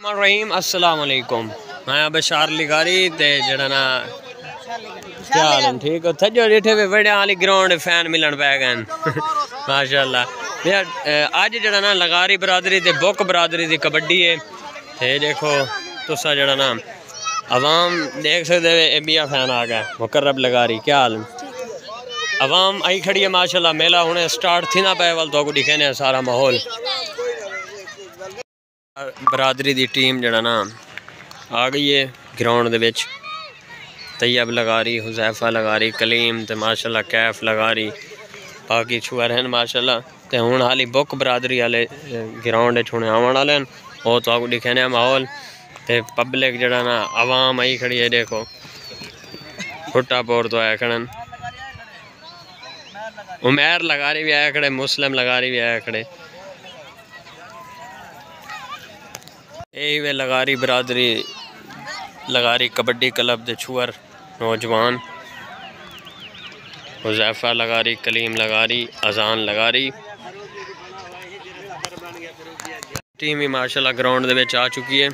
रहीम अस्सलाम वालेकुम। मैं बशार लिगारी ते जड़ा ना क्या हाल है ठीक हो थजो डिठे वे बड़े वाली ग्राउंड फैन मिलन पै गए माशाल्लाह। अज जड़ा ना लगारी बरादरी ते बुक बरादरी दी कबड्डी है ते देखो तुसा जड़ा ना अवाम देख सकते हो बिया फैन आ गया मुकर्रब लगारी क्या हाल अवाम आई खड़ी है माशाल्लाह। मेला हुणे स्टार्ट थी ना पे वाल तो दिखे ने सारा माहौल बरादरी दी टीम जड़ा ना आ गई है ग्राउंड दे विच। तैयब लगारी हुजैफा लगारी कलीम ते माशाल्लाह कैफ लगारी बाकी छुआर हैं माशाल्लाह। ते हुण हाली बुक बरादरी वाले ग्राउंड हुणे आवन वाले वो तो आपको दिखे ने माहौल ते पब्लिक जड़ा ना आवाम आई खड़ी है देखो फुटा पोर तो आया खड़न उमेर लगारी भी आया खड़े मुस्लिम लगारी भी आया खड़े यही वे लगारी बरादरी लगारी कबड्डी क्लब दे छुअर नौजवान हुजैफा लगारी कलीम लगारी अजान लगारी टीम ही माशाल्लाह ग्राउंड दे विच आ चुकी है।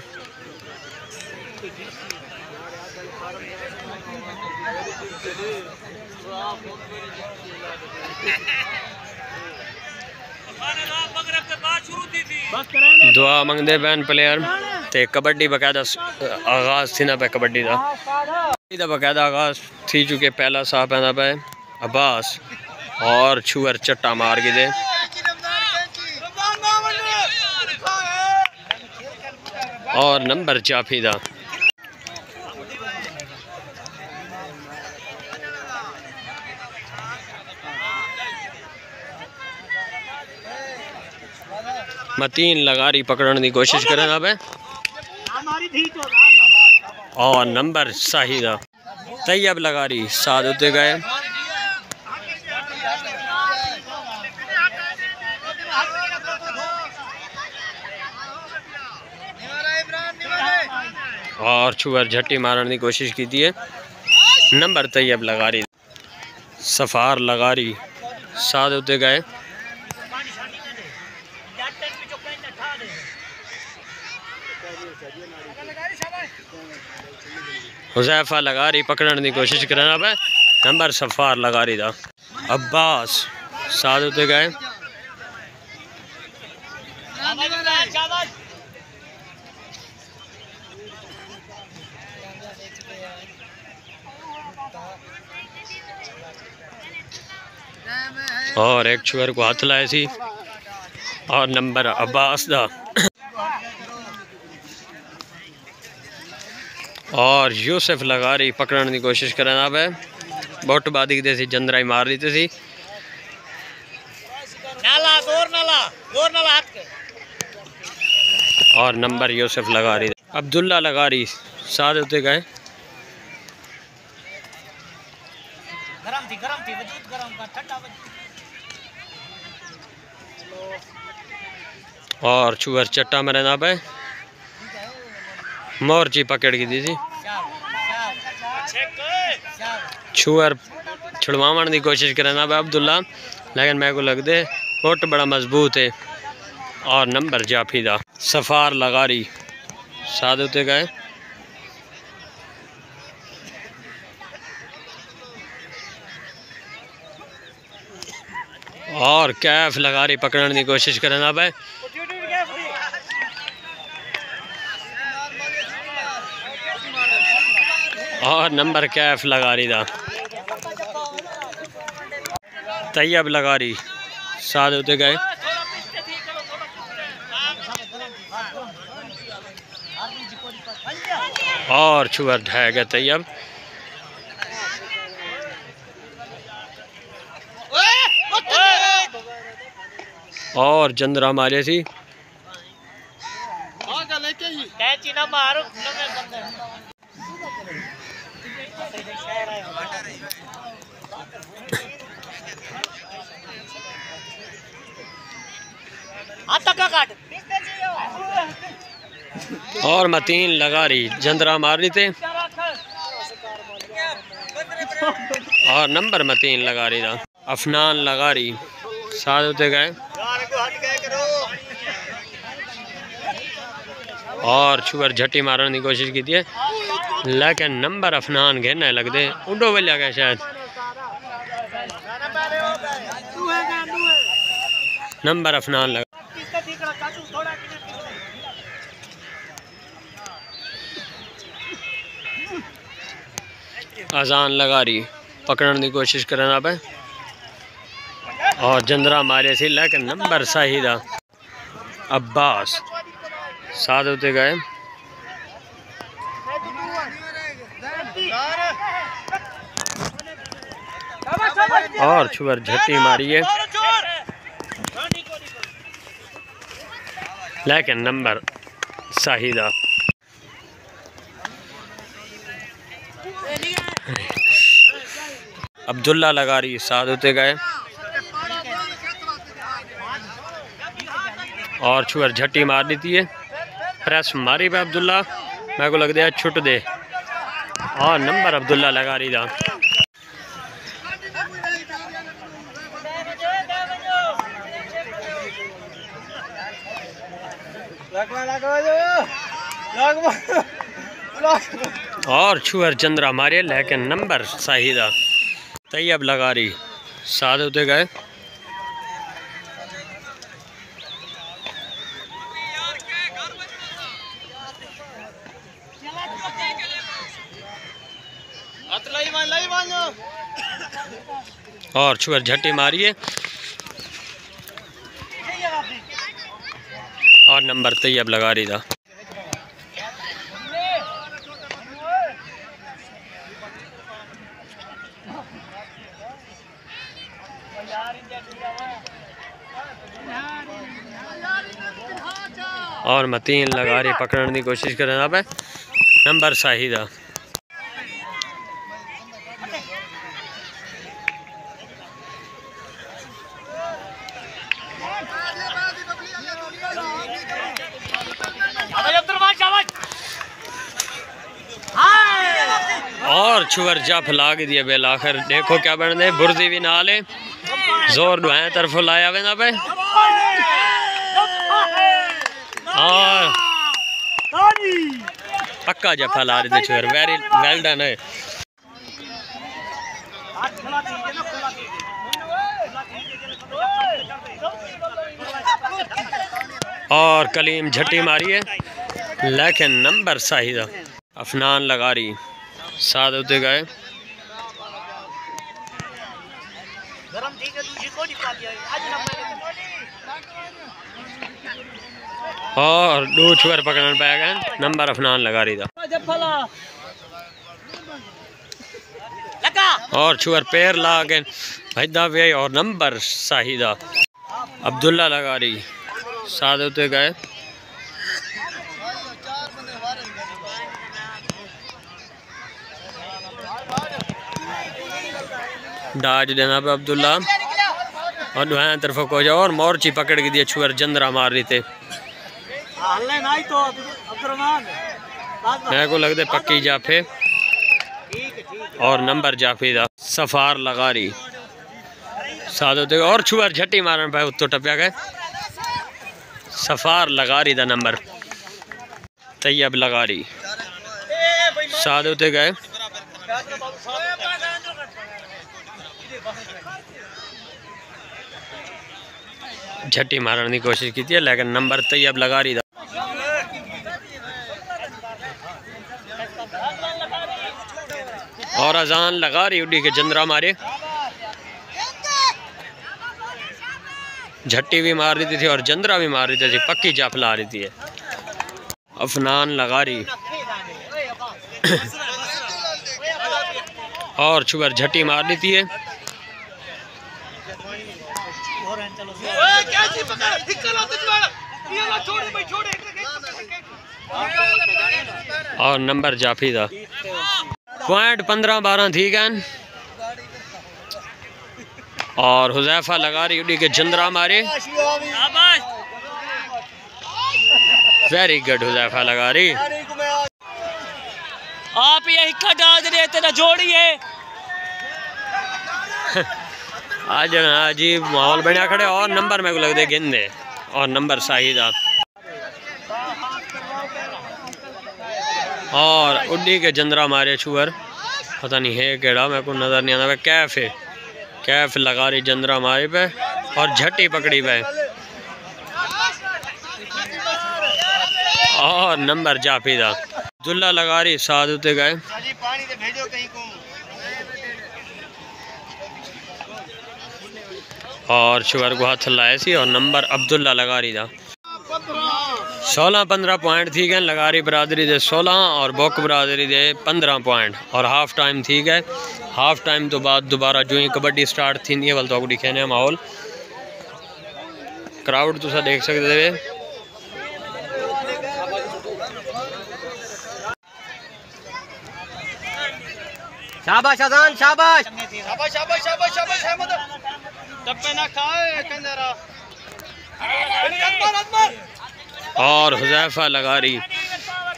दुआ मंगते पैन प्लेयर ते कबड्डी बकायदा आगाज थी ना पे कबड्डी का बकायदा आगाज थी चुके पहला साह पैदा पे अब्बास और छुअर चट्टा मार के दे और नंबर जाफी दा मतीन लगारी पकड़ने की कोशिश करें अब और नंबर साहिदा तैयब लगारी साथ उते गए और छुअर झट्टी मारने की कोशिश की थी नंबर तैयब लगारी सफार लगारी साथ उते गए हुजैफा लगारी पकड़ने की कोशिश करना पे नंबर सफार लगारी दा अब्बास साथ उते गए और एक छुअर को हाथ लाए सी और नंबर अब्बास दा और यूसुफ लगारी पकड़ने की कोशिश करना पे बोट बादी दे सी जंदराई मार दी थी और नंबर यूसुफ लगारी अब्दुल्ला लगारी साथ उते गए और छुअर चट्टा में रहना पे मोरची पकड़ की दी थी छुअर छुड़वाने की कोशिश करना पे अब्दुल्ला लेकिन मेरे को लगते कोट बड़ा मजबूत है और नंबर जाफी दा सफार लगारी साथ उते गए और कैफ लगारी पकड़ने की कोशिश करना पे और नंबर कैफ लगारी दा तैयब लगारी साथ उते गए और छुअर ढह गए तैयब और जंदरा मारे सी और मतीन लगारी जंदरा मार ली थे और नंबर मतीन लगारी दा अफनान लगारी साथ होते गए और छुअर झट्टी मारने की कोशिश की है, लेकिन नंबर अफनान घेरने लगते उडो वल्या गया शायद। नंबर अफनान लगा। अजान लगा रही पकड़ने की कोशिश करना पे और जंदरा मारे सी, लेकिन नंबर सही था। अब्बास साथ होते गए और छुअर झट्टी मारी है, लेकिन नंबर सही था। अब्दुल्ला लगा रही साथ होते गए और छुअर झट्टी मार देती है। प्रेस मारी पे अब्दुल्ला, मेरे को लग दिया छुट दे और नंबर अब्दुल्ला लगा रही था। और छुअर चंद्रा मारे, लेकिन नंबर सही था। तैयब लगा रही साथ होते गए और छुअर झट्टी मारी है और नंबर तैयब लगा रही था। और मतीन लगा रही पकड़ने की कोशिश करना पे, नंबर सही था। और छुअर जफ लाग दिया बेल आखिर। देखो क्या बन दे, बुर्दी भी ना ले, जोर दुआएं तरफ लाया वे ना पे और पक्का जफा ला रहे थे छुअर। वेरी वेल डन है। और कलीम झट्टी मारी है, लेकिन नंबर सही था। अफनान लगा रही साथ होते गए और दो छुअर पकड़ने पाया गए, नंबर अफनान लगा रही था। और छुअर पैर ला के भैदा वे और नंबर सही था। अब्दुल्ला लगा रही साथ होते गए डाज देना पे अब्दुल्ला और दुआएं तरफ को जाओ और मोर्ची पकड़ के दिए। छुअर जंदरा मार रही थे, मेरे को लगता पक्की जाफे और नंबर जाफी था। सफार लगा रही साथ होते और छुअर झट्टी मारने पाए उत्तो टपया गए। सफार लगा रही था नंबर। तैयब लगा रही साथ होते गए झट्टी मारने की कोशिश की थी, लेकिन नंबर तैयब लगा रही था। और अजान लगा रही उड़ी के जंदरा मारे, झट्टी भी मार रही थी और जंदरा भी मार रही थी, पक्की जाफ ला रही थी। अफनान लगा रही और छुअर झट्टी मार दी थी और नंबर जाफी था। पॉइंट 15-12 ठीक है। और हुजैफा लगा रही उड़ी के जंदरा मारे, वेरी गुड हुजैफा लगा रही। आप ये हिक्का डाल दे तेरा जोड़ी है। आज अजीब माहौल बढ़िया खड़े और नंबर मेरे को लगते गिन दे और नंबर सही था। और उड्डी के जंदरा मारे छुअर, पता नहीं है केड़ा, मेरे को नज़र नहीं आता। कैफ है, कैफ लगा रही जंदरा मारे पे और झट्टी पकड़ी पे और नंबर जाफीदा दुल्ला लगा रही साध उते गए और शुगर को हाथ लाए सी और नंबर अब्दुल्ला लगा रही था। 16-15 पॉइंट थी गए लगारी बरादरी दे 16 और बोक बरादरी दे 15 पॉइंट और हाफ टाइम थी गए। हाफ टाइम तो बाद दोबारा जो ही कबड्डी स्टार्ट थी नहीं वाल तो दिखे माहौल क्राउड तुसा देख सकते थे। शाबाश अजान शाबाश शाबाश शाबाश शाबाश शाबाश अहमद टप्पे ना खाए कंजरा और हुजैफा लगा रही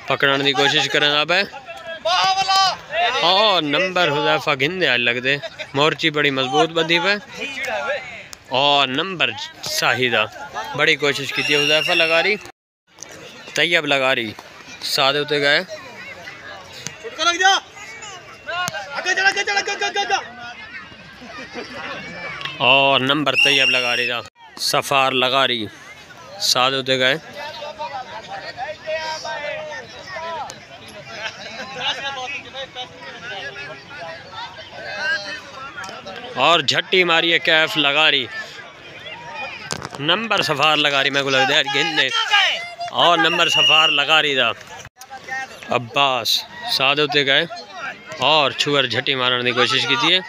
पकड़ने की कोशिश करें अब और नंबर हुजैफा गिनदे आज लगते मोर्ची बड़ी मजबूत बंदी पे और नंबर साहिदा बड़ी कोशिश की थी। हुजैफा लगा रही तैयब लगा रही सादे उते गए और नंबर तैयब लगा रही था। सफार लगा रही सादे उते गए और झट्टी मारी है कैफ लगा रही नंबर सफार लगा रही मेरे को लगता है गिनने और नंबर सफार लगा रही था। अब्बास सादे उते गए और छुअर झट्टी मारने की कोशिश की थी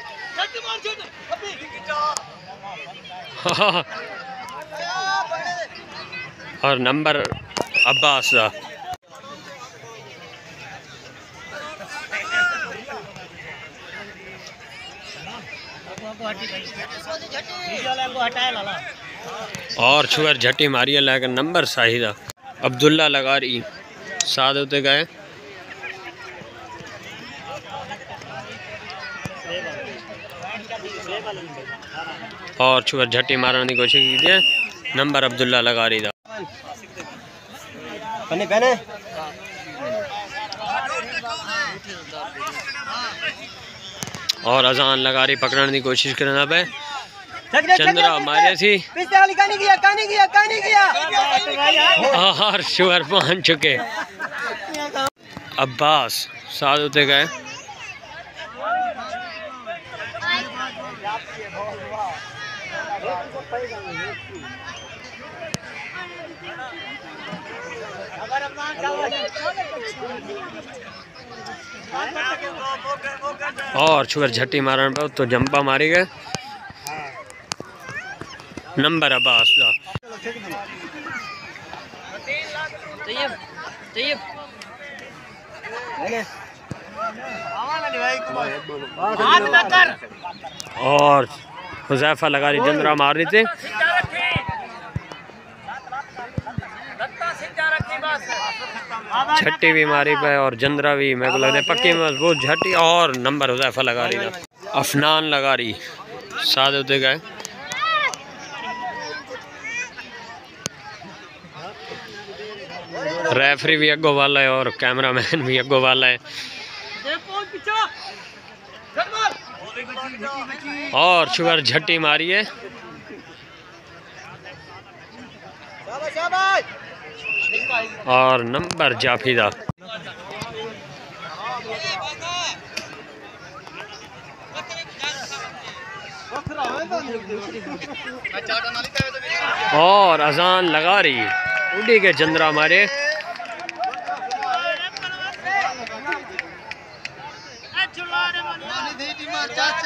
और नंबर अब्बास था। और छुअर झट्टी मारी है लेकिन नंबर साहिदा अब्दुल्ला लगा रही साद होते गए और छुअर झट्टी मारने की कोशिश की थी नंबर अब्दुल्ला लगा रही था। और अजान लगा रही पकड़ने की कोशिश करना पे चंद्रा मारे थी और शुगर पहुंच चुके। अब्बास साथ होते गए और शुगर झट्टी मारने पर तो जंपा मारी गए नंबर अब्बास का। और हुजैफा लगा रही जंदरा मार रही थी झट्टी भी मारी पे और जंदरा भी मेरे को लग रहा है पक्की मजबूत झट्टी और नंबर हुजैफा लगा रही था। अफनान लगा रही साथ होते गए रेफरी भी अगो वाला है और कैमरामैन भी अगो वाला है और शुगर झट्टी मारी है और नंबर जाफीदा और अजान लगा रही उड़ी के चंद्रा मारे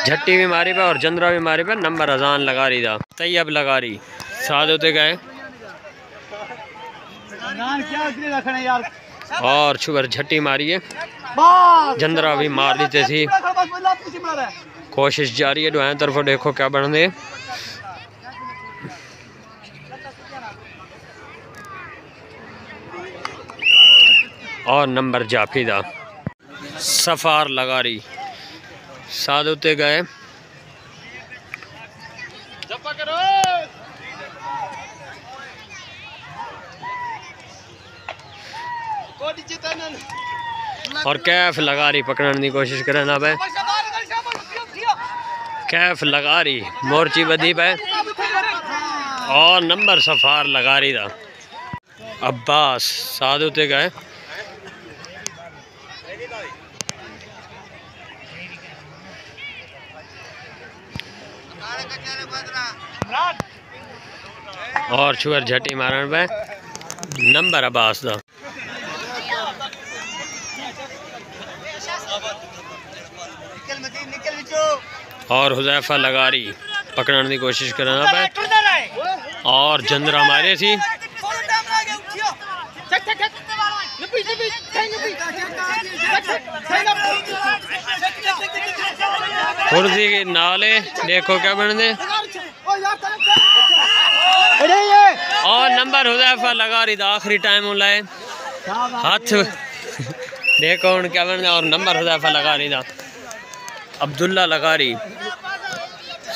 झट्टी भी मारी पे और चंद्रा भी मारी पे नंबर अजान लगा रही था। तैयब लगा रही साथ होते गए और शुगर झट्टी मारी है जंदरा भी मार देते थी कोशिश जारी है दोनों तरफ देखो क्या बन दे और नंबर जाफीदा सफार लगा रही साथ होते गए और कैफ लगा रही पकड़ने की कोशिश करे ना भाई। कैफ लगा रही मोर्ची बदी पे और नंबर सफार लगा रही था। अब्बास साधु ते गए और छुअर झटी मारण पे नंबर अब्बास दा। और हुजैफा लगा रही पकड़ने की कोशिश करना पे और जंदरा मारे थी। कुर्सी के नाले देखो क्या बन दे और नंबर हुजैफा लगा रही था। आखिरी टाइम लाए हाथ देखो उन क्या बन दे और नंबर हुजैफा लगा रही था। अब्दुल्ला लगा रही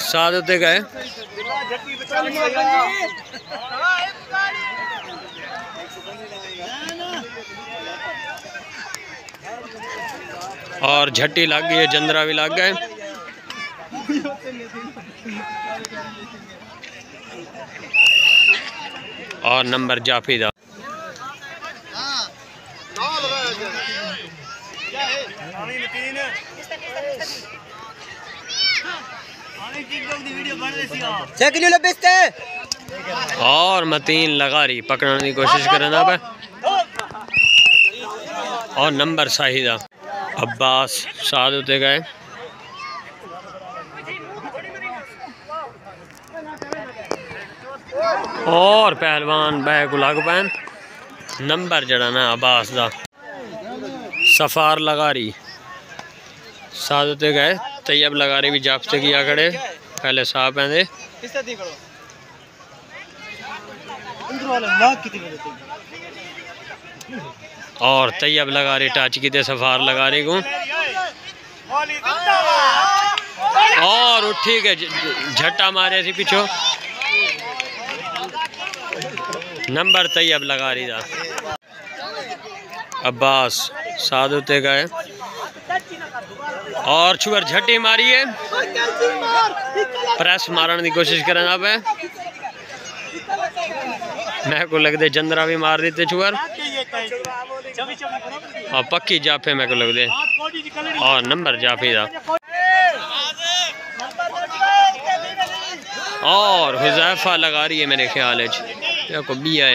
साथ होते गए और झट्टी लग गई है, जंदरा भी लग गए। और नंबर जाफी दा। और मतीन लगा रही पकड़ने की कोशिश करना पे और नंबर साहिदा। अब्बास साथ होते गए और पहलवान बैग लग पैन नंबर जड़ा ना अब्बास दा। सफार लगा रही साथ होते गए तैयब लगा रही भी जाप्ते किया खड़े पहले साफ पहने और तैयब लगा रही टाच की सफार लगा रही को और उठी के झट्टा मारे थी पीछो नंबर तैयब लगा रही था। अब्बास साथ होते गए और छुअर झट्टी मारी है प्रेस मारने की कोशिश करना पे मैं को लगते जंदरा भी मार देते छुअर और पक्की जाफे मैं को लगते और नंबर जाफी था। और हुजैफा लगा रही है मेरे ख्याल है को भी है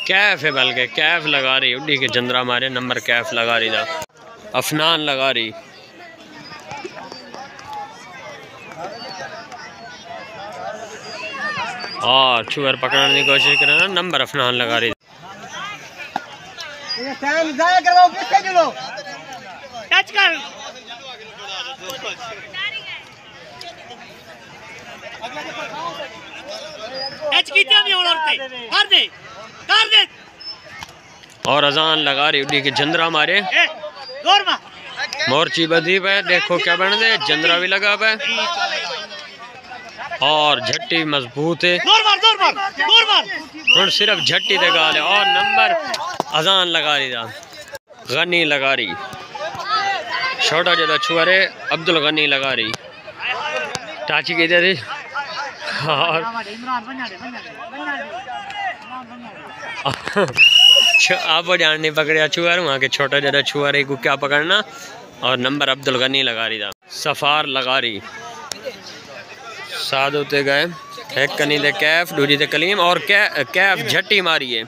कैफ है बल्कि कैफ लगा रही उड़ी के जंदरा मारे नंबर कैफ लगा रही था। अफनान लगा रही और छुअर पकड़ने की कोशिश करना नंबर अफनान लगा रही। टच कर टच कीते भी कर दे और अजान लगा रही उड़ी के जंदरा मारे मोर्ची बदी पे देखो क्या बन दे जंदरा भी लगा पे और झट्टी मजबूत है और सिर्फ झट्टी दे गाल है और नंबर अजान लगा रही था। गनी लगा रही छोटा जरा छुआरे अब्दुल गनी लगा रही टाची की दे थी और आप जान नहीं पकड़े छुआर वहाँ के छोटा जरा छुआरे को क्या पकड़ना और नंबर अब्दुल गनी लगा रही था। सफार लगा रही साथ होते गए एक कनी दे कैफ दूजी दे कलीम और कैफ झट्टी मारी है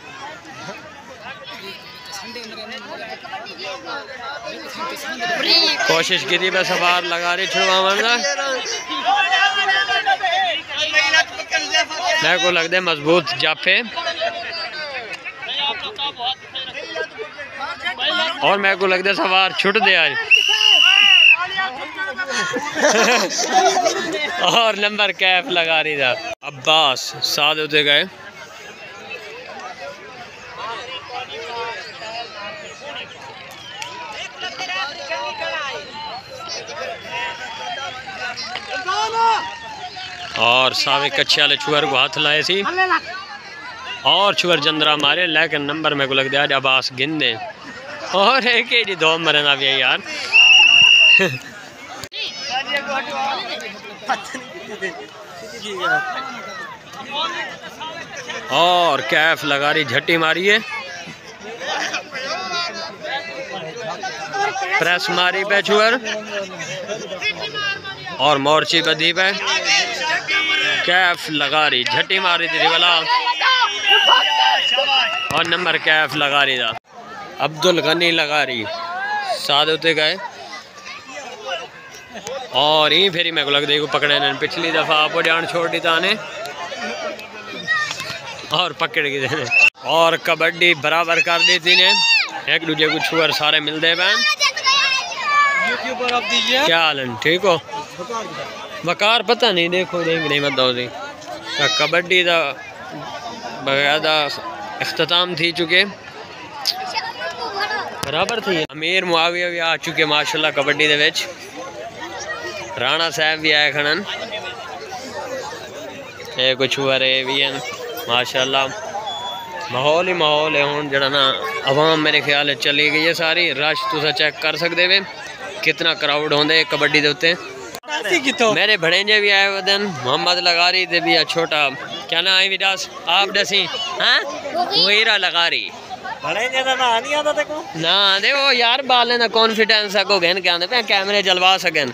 कोशिश की थी मैं सफार लगा रही छुड़वा मरना मेरे को लगता है मजबूत जाफे और मेरे को लगता है सवार छुट दे आज और नंबर कैफ लगा रही था। अब्बास साथ होते गए और सावे कच्चे वाले छुअर को हाथ लाए थी और छुअर जंदरा मारे लेकिन नंबर मेरे को लगता है अब्बास गिन दे और एक ही दो मरना भी है यार। और कैफ लगा रही, झट्टी मारी है, प्रेस मारी पे छुअर और मोर्ची बदी पे कैफ लगा रही, झट्टी मारी थी वाला और नंबर कैफ लगा रही था। अब्दुल गनी लगा रही साद होते गए और यहीं फेरी मेरे को लगता है पकड़े ने पिछली दफा आप जान छोड़ दी ताने और पकड़ के देने और कबड्डी बराबर कर दी थी ने एक दूजे को छुअर सारे मिलते बहन। क्या हाल है, ठीक हो? वकार पता नहीं, देखो देख नहीं मत दो कबड्डी का बकायदा इख्तिताम थी चुके, बराबर थी। अमीर मुआविया भी आ चुके माशाल्लाह कबड्डी दे विच, राणा साहब भी आए खड़न, ये कुछ हुआ रहे भी हैं माशाल्लाह। माहौल ही माहौल है हूँ जरा ना, अवाम मेरे ख्याल है चली गई है सारी, रश तुसा चेक कर सकते वे कितना क्राउड होंगे कबड्डी दे उत्ते। मेरे भड़ेंजे भी आए हुए दिन, मोहम्मद लगारी दे भी छोटा क्या ना आई विदास आप दसी हाँ वहीरा लगारी ना दे वो यार बाले ना कॉन्फिडेंस है को बहन क्या पे कैमरे जलवा सकन।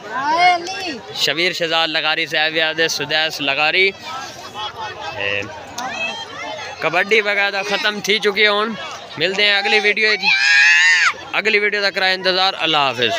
शबीर शहजाद लगारी साहब याद सुदैस लगारी कबड्डी वगैरह ख़त्म थी चुकी है। मिलते हैं अगली वीडियो तक, इंतज़ार। अल्लाह हाफिज़।